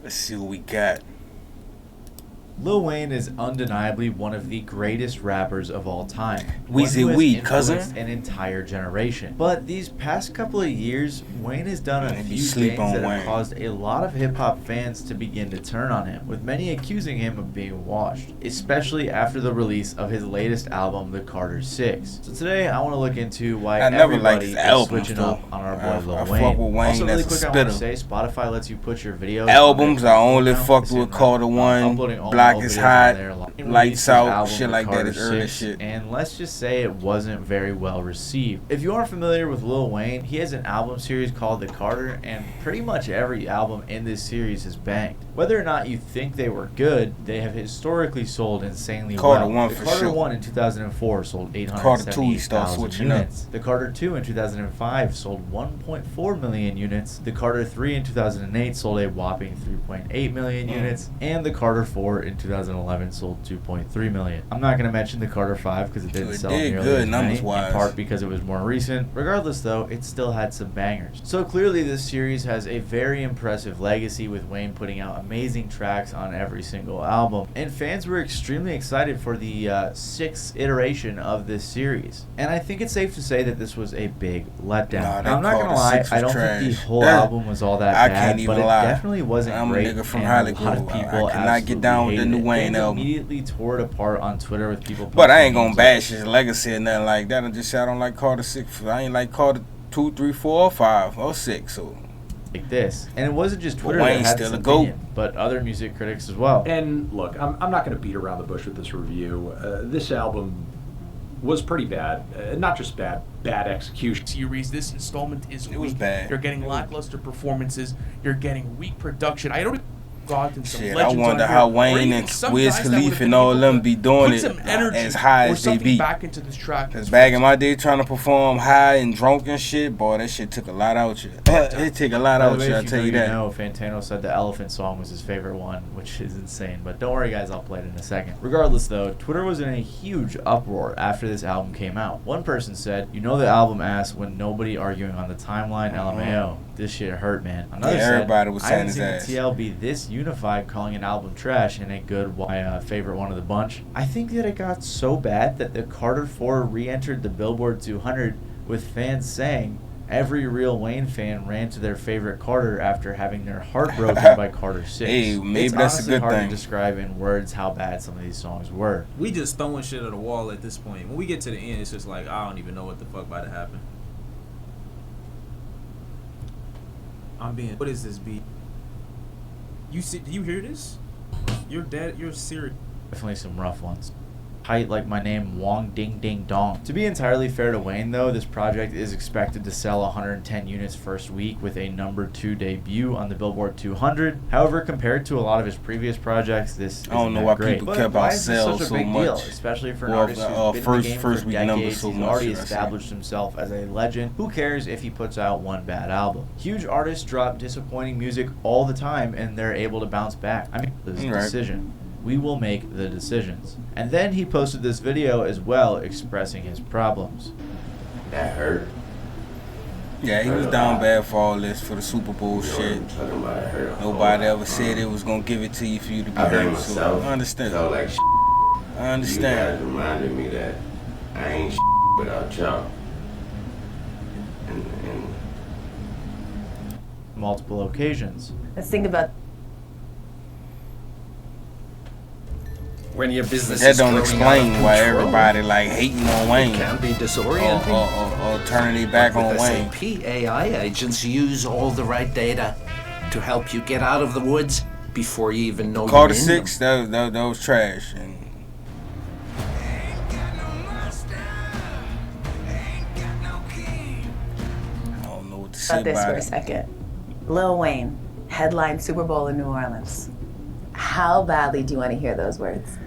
Let's see what we got. Lil Wayne is undeniably one of the greatest rappers of all time. Weezy One who has Weed, cousin. influenced an entire generation. But these past couple of years, Wayne has done a Maybe few sleep things on that have Wayne. caused a lot of hip-hop fans to begin to turn on him, with many accusing him of being washed, especially after the release of his latest album, The Carter 6. So today, I want to look into why I never liked everybody his is albums, switching though. up on our boy Lil I Wayne. fuck with Wayne Also, really as a quick, I want to spitter. say, Spotify lets you put your videos Albums, on their I only platform now. fucked It's with in Carter there. 1, Uploading all Black my is videos Hot, on there. Lights Released his Out, album, shit The like that Carter is early 6, shit. And let's just say it wasn't very well received. If you aren't familiar with Lil Wayne, he has an album series called The Carter, and pretty much every album in this series has banged. Whether or not you think they were good, they have historically sold insanely Carter well. 1 The for Carter sure. 1 in 2004 sold Carter 2, he started 878,000 switching up. units. The Carter 2 in 2005 sold 1.4 million units. The Carter 3 in 2008 sold a whopping 3.8 million units. And the Carter 4 in 2011 sold 2.3 million. I'm not going to mention the Carter 5 because it didn't It sell did nearly good as many, numbers-wise. in part because it was more recent. Regardless though, it still had some bangers. So clearly this series has a very impressive legacy, with Wayne putting out amazing tracks on every single album. And fans were extremely excited for the sixth iteration of this series. And I think it's safe to say that this was a big letdown. Nah, Now, I'm not Carter gonna lie, 6 I was don't think the trash. whole That- album was all that I bad, can't even but lie. it definitely wasn't I'm a great. nigga from and a lot of Hollywood. I people cannot get down with the absolutely new hated it. Wayne Fans album. immediately tore it apart on Twitter with people. But I posting ain't gonna memes bash his legacy or nothing like that. I just say I don't like Carter 6. I ain't like Carter 2, 3, 4, or 5, or 6. So like this. And it wasn't just But Twitter that Wayne's had still this a GOAT. opinion, but other music critics as well. And look, I'm not going to beat around the bush with this review. This album was pretty bad. Not just bad execution. Series. This installment is It was weak. bad. You're getting lackluster performances. You're getting weak production. I don't gotten some shit, I legends wonder on how here, or Wayne even and some Wiz guys that would've Khalifa been and all able them to be doing put it some energy as high or as they something be. back into this track. Cause back in my day, trying to perform high and drunk and shit, boy, that shit took a lot out you. It took a lot By the out way, you, I if tell you that. know, Fantano said the Elephant song was his favorite one, which is insane. But don't worry, guys, I'll play it in a second. Regardless, though, Twitter was in a huge uproar after this album came out. One person said, "You know the album ass when nobody arguing on the timeline, LMAO. This shit hurt, man." Another Yeah, said, everybody was "I saying haven't his seen ass." the TL be this unified, calling an album trash and a good favorite one of the bunch." I think that it got so bad that the Carter 4 re-entered the Billboard 200, with fans saying every real Wayne fan ran to their favorite Carter after having their heart broken by Carter 6. Hey, maybe it's that's a honestly good hard thing. to describe in words how bad some of these songs were. We just throwing shit at the wall at this point. When we get to the end, it's just like, I don't even know what the fuck about to happen. What is this beat? Do you hear this? You're dead. You're serious. Definitely some rough ones. Height like my name, Wong Ding Ding Dong. To be entirely fair to Wayne, though, this project is expected to sell 110 units first week with a number 2 debut on the Billboard 200. However, compared to a lot of his previous projects, this isn't I don't know that why great. people But care why about is this sales such a so big much? deal, especially for an Well, artist who's been in the game first for week numbers decades. so He's much, already should I say. established himself as a legend. Who cares if he puts out one bad album? Huge artists drop disappointing music all the time, and they're able to bounce back. I mean, this is a Right. decision. We will make the decisions. And then he posted this video as well, expressing his problems. That hurt. Yeah, he was down bad for all this, for the Super Bowl shit. Nobody ever said it was gonna give it to you for you to be I blame hurt. So myself. I understand. Felt like I You guys understand. reminded me that I ain't without y'all. And Multiple occasions. Let's think about When your business That is don't growing explain out of why control, everybody like hating on Wayne it can be or, disorienting. or turning their back But on with Wayne. SAP, AI agents use all the right data to help you get out of the woods before you even know Carter you're in 6, that was trash. And I don't know what to say about this for about a it. second. Lil Wayne, headline Super Bowl in New Orleans. How badly do you want to hear those words?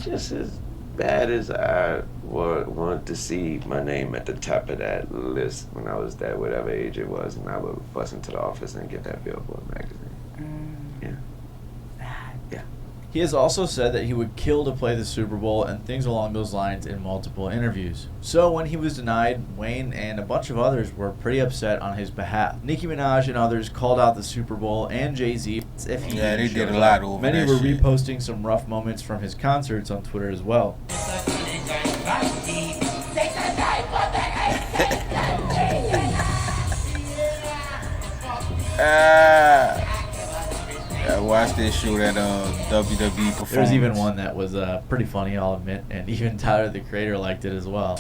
just as bad as I would want to see my name at the top of that list when I was that whatever age it was, and I would bust into the office and get that Billboard magazine. Yeah. Bad. Yeah. He has also said that he would kill to play the Super Bowl and things along those lines in multiple interviews. So when he was denied, Wayne and a bunch of others were pretty upset on his behalf. Nicki Minaj and others called out the Super Bowl and Jay-Z if he Yeah, they showed did a lot up. over Many that were shit. reposting some rough moments from his concerts on Twitter as well. I watched this show that WWE performance. There was even one that was pretty funny, I'll admit, and even Tyler the Creator liked it as well.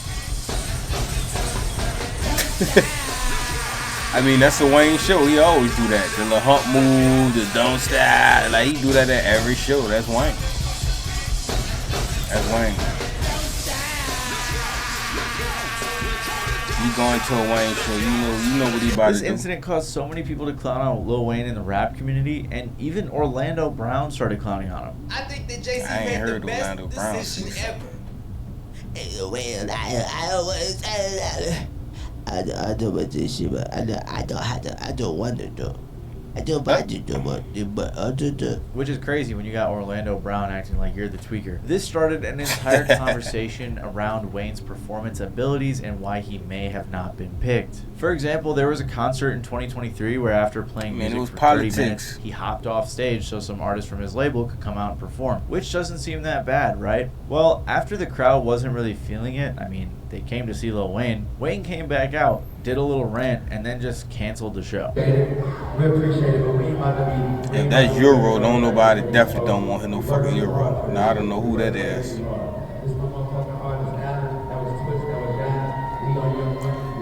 I mean, that's a Wayne show. He always do that. The little hump move, the don't stop. Like, he do that at every show. That's Wayne. That's Wayne. You going to a Wayne show, you know what he about This to do. incident caused so many people to clown on Lil Wayne in the rap community, and even Orlando Brown started clowning on him. I think that JC I ain't made the heard best Orlando Brown decision since. ever. Well, I know about this shit, but I don't want to do. I don't want to do but I do. Which is crazy when you got Orlando Brown acting like you're the tweaker. This started an entire conversation around Wayne's performance abilities and why he may have not been picked. For example, there was a concert in 2023 where after playing Man, it music was for politics. 30 minutes, he hopped off stage so some artists from his label could come out and perform, which doesn't seem that bad, right? Well, after the crowd wasn't really feeling it, I mean, they came to see Lil Wayne, Wayne came back out, did a little rant, and then just canceled the show. If that's Euro, don't nobody definitely don't want him no fucking Euro. Now I don't know who that is.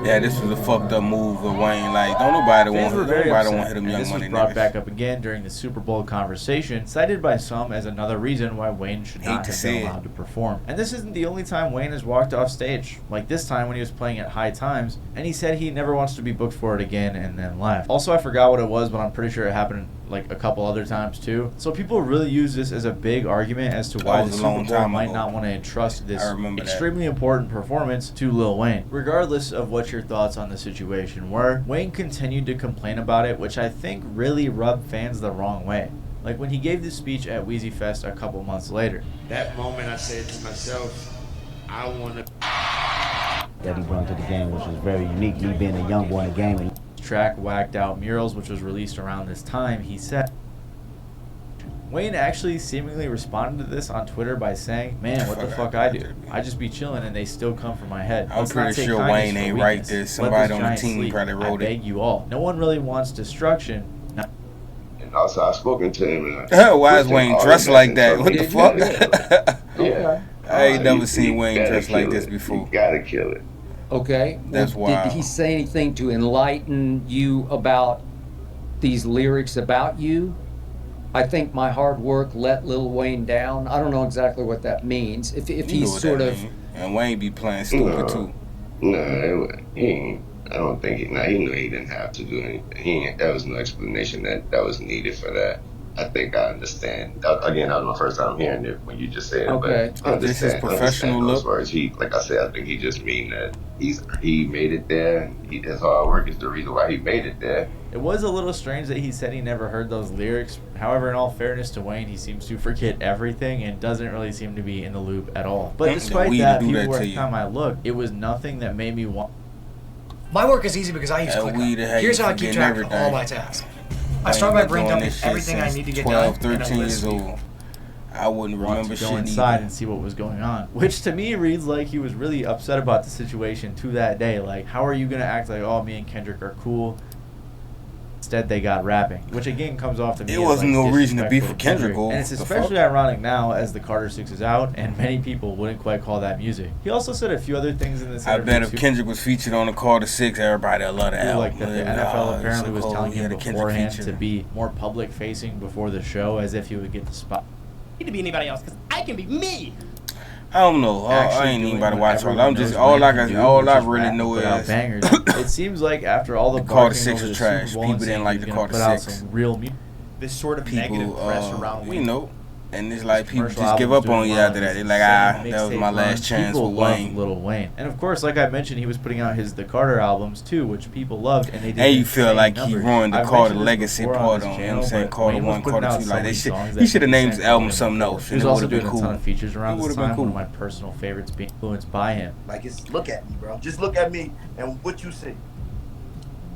Yeah, this was a fucked up move of Wayne. Like, don't nobody Fans were want very nobody upset, want hit them and Young this Money was brought niggas. back up again during the Super Bowl conversation, cited by some as another reason why Wayne should Hate not to have say been it. allowed to perform. And this isn't the only time Wayne has walked off stage, like this time when he was playing at High Times, and he said he never wants to be booked for it again and then left. Also, I forgot what it was, but I'm pretty sure it happened like a couple other times too. So people really use this as a big argument as to why was the a Super long Bowl time might ago. not want to entrust this I remember that. extremely important performance to Lil Wayne. Regardless of what your thoughts on the situation were, Wayne continued to complain about it, which I think really rubbed fans the wrong way. Like when he gave this speech at Wheezy Fest a couple months later. That moment I said to myself, I want to... that he brought to the game, which was very unique, me being a young boy in the game. And Track Whacked Out Murals, which was released around this time, he said. Wayne actually seemingly responded to this on Twitter by saying, "Man, what the fuck I do? I just be chilling and they still come for my head. I'm Let's not pretty take sure kindness Wayne for ain't weakness. write this. Let Somebody this on the giant team sleep. probably wrote I it. beg you all. No one really wants destruction. No. And also, I've spoken to him. And Why is Wayne dressed like that? What the fuck? Yeah. I ain't never seen you Wayne gotta dressed like kill this it. before. You gotta kill it. Okay. That's well, wild. Did he say anything to enlighten you about these lyrics about you? I think my hard work let Lil Wayne down. I don't know exactly what that means. If You know he's what sort that of mean. And Wayne be playing stupid too. No, he ain't. I don't think he. No, he knew he didn't have to do anything. He ain't, there was no explanation that was needed for that. I think I understand. Again, that was my first time hearing it when you just said it. Okay. But I This is understand professional those look. words. He, like I said, I think he just mean that he made it there. And his hard work is the reason why he made it there. It was a little strange that he said he never heard those lyrics. However, in all fairness to Wayne, he seems to forget everything and doesn't really seem to be in the loop at all. But The despite weed that, do that people to every you. time I looked, it was nothing that made me want. My work is easy because I use That ClickUp. weed had Here's you how I keep forgetting track of everything. all my tasks. I Wayne start by been doing brain this dumping shit everything I since need to get 12, done. and 13 I years list old. I wouldn't Want remember to go shit inside either. and see what was going on, which to me reads like he was really upset about the situation to that day. Like, how are you gonna act like, oh, me and Kendrick are cool? Instead, they got rapping, which again comes off to me. It as, wasn't like, no reason to beef disrespectful with Kendrick, and it's the especially fuck? ironic now as the Carter 6 is out, and many people wouldn't quite call that music. He also said a few other things in this I interview bet if too. Kendrick was featured on the Carter 6, everybody would love that album. Like that the Nah, NFL it's apparently so was cold. telling He had him a Kendrick beforehand feature. to be more public facing before the show, as if he would get the spot. Need to be anybody else because I can be me. I don't know. I Actually ain't even doing about to what watch all. everyone I'm just knows all I Wayne can. can do, All which I is really rap and know put out is bangers. It seems like after all the The Carter barking 6 over is the trash. Super Bowl People and didn't saying like he's the gonna Carter put out 6. some real music. This sort of negative people, press around you Wayne. know, And it's like people commercial just give albums up on doing you well, after that. his They're like, insane that was mixtape my last runs. chance People with love Wayne. Lil Wayne. And of course, like I mentioned, he was putting out the Carter albums too, which people loved, and they did. And you feel insane like numbers. he ruined the I've Carter mentioned this legacy before part this on, you know what channel, I'm saying? but Carter Wayne was 1, putting Carter out 2, so like many they should, songs he that should have people named his sang album over something and over. else. He was and it also would've doing been a cool. ton of features around It this would've been time. cool. One of my personal favorites being influenced by him. Like, it's look at me, bro. Just look at me and what you see.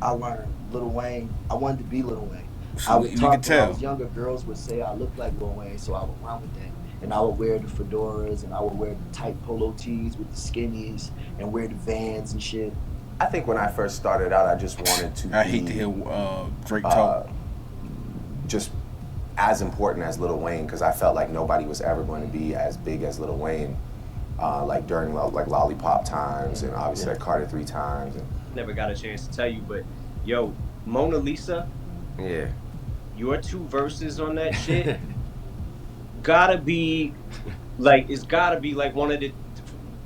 I learned Lil Wayne. I wanted to be Lil Wayne. I would You talk can when I tell. was younger. Girls would say I looked like Lil Wayne, so I would run with that. And I would wear the fedoras, and I would wear the tight polo tees with the skinnies, and wear the Vans and shit. I think when I first started out, I just wanted to. I hate to hear Drake talk. Just as important as Lil Wayne, because I felt like nobody was ever going to be as big as Lil Wayne. Like during like Lollipop times, and obviously like Carter 3 times. And, Never got a chance to tell you, but yo, Mona Lisa, yeah. your 2 verses on that shit gotta be like, it's gotta be like one of the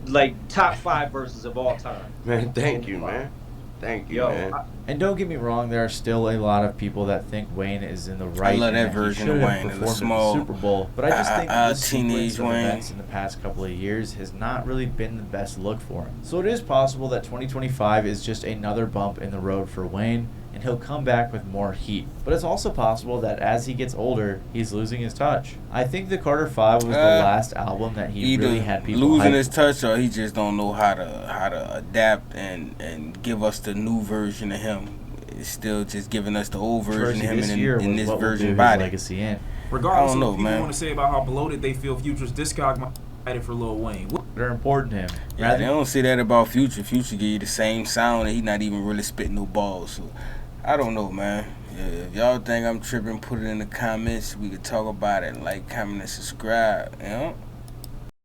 like top 5 verses of all time. Man, thank you, man. Thank you, Yo, man. And don't get me wrong, there are still a lot of people that think Wayne is in the right. love and that version of he should Wayne. have It was performed small. at the Super Bowl. But I just think this teenage sequence of Wayne. events in the past couple of years has not really been the best look for him. So it is possible that 2025 is just another bump in the road for Wayne, and he'll come back with more heat. But it's also possible that as he gets older, he's losing his touch. I think the Carter 5 was the last album that he Either really had people losing hyped his touch, or he just don't know how to adapt and give us the new version of him. It's still just giving us the old version of him in this version body. Legacy in. Regardless I don't know, of what people man. want to say about how bloated they feel Future's discography for Lil Wayne. They're important to him. Yeah, they don't say that about Future. Future give you the same sound, and he not even really spitting no balls. So I don't know, man. Yeah, if y'all think I'm tripping, put it in the comments. We could talk about it. Like, comment, and subscribe. You know.